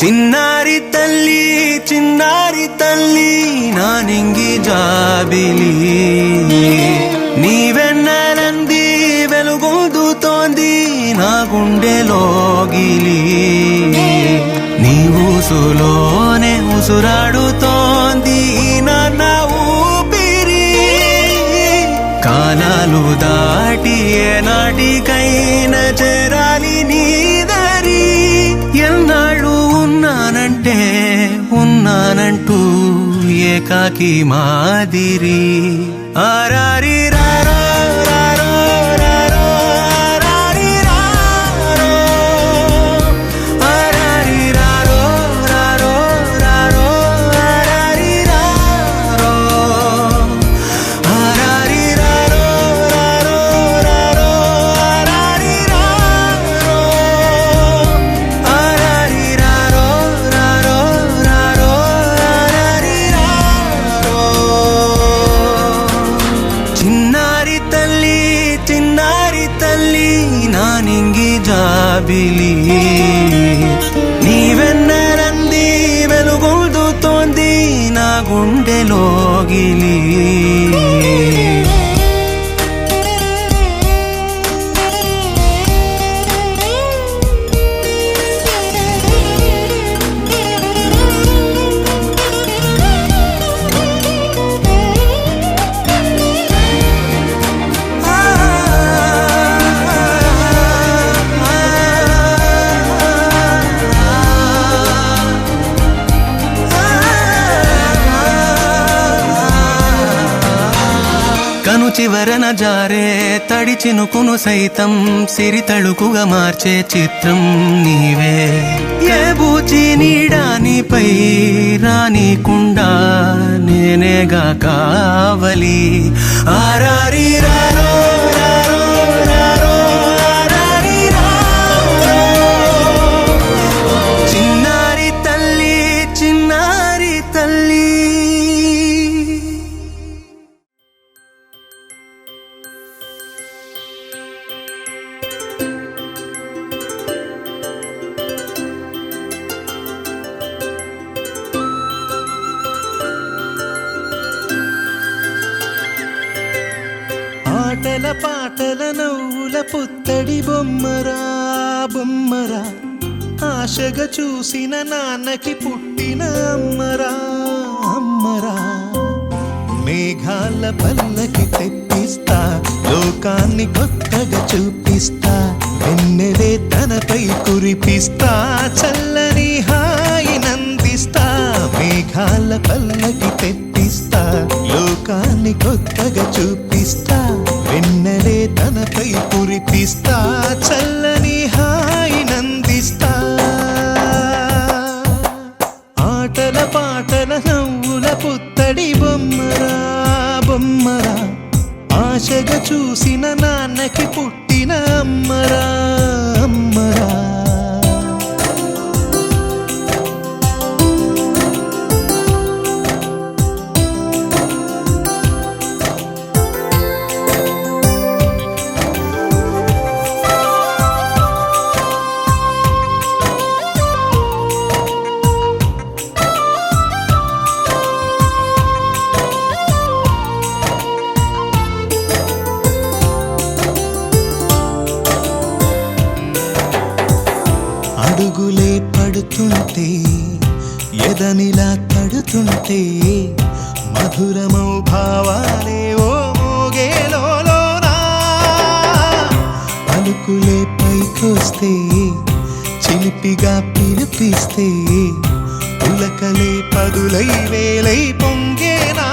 చిన్నారి తల్లి నానింగి జాబిలి నీవెన్నెలంది వెలుగొందుతోంది నా గుండెలోగిలి నీ ఊసులోనే ఉసురాడుతోంది నా ఊపిరి కాలాలు దాటి ఏనాటికైనా చేరాలి నీ దరి ఎన్నాళ్ళు ఉన్నానంటూ ఏకాకి మాదిరి ఆరారి రారో రారో రారో ఆరారి రారో ఆరారి రారో రారో రారో ఆరారి రారో ఆరారి రారో రారో రారో ఆరారి రారో ఆరారి రారో రారో రారో ఆరారి రారో చిన్నారి తల్లి నానింగి జాబిలి నీవెన్నెలంది వెలుగొందుతోంది నా గుండెలోగిలి కను చివరన జారే తడి చినుకును సైతం సిరి తళుకుగా మార్చే చిత్రం నీవే ఏ బూచి నీడానిపై రానికుండా నేనేగా కావలి ఆరారి రారో రారో రారో ఆరారి రారో చిన్నారి తల్లి ఆటల పాటల నవ్వుల పుత్తడి బొమ్మరా ఆశగా చూసిన నాన్నకి పుట్టిన అమ్మరా మేఘాల పల్లకి తెప్పిస్తా లోకాన్ని కొత్తగా చూపిస్తా వెన్నెలే తనపై కురిపిస్తా చల్లని హాయినందిస్తా మేఘాల పల్లకి తెప్పిస్తా లోకాన్ని కొత్తగా చూపిస్తా వెన్నెలే తనపై కురిపిస్తా చల్లని హాయినందిస్తా ఆటల పాటల నవ్వుల పుత్తడి బొమ్మరా ఆశగా చూసిన నాన్నకి పుట్టిన అమ్మరా అడుగులే పడుతుంటే ఎదనిలా తడుతుంటే మధురమౌ భావాలే ఓ మోగేలోనా పలుకులే పైకొస్తే చిలిపిగా పిలిపిస్తే పులకలే పదులై వేలై పొంగేనా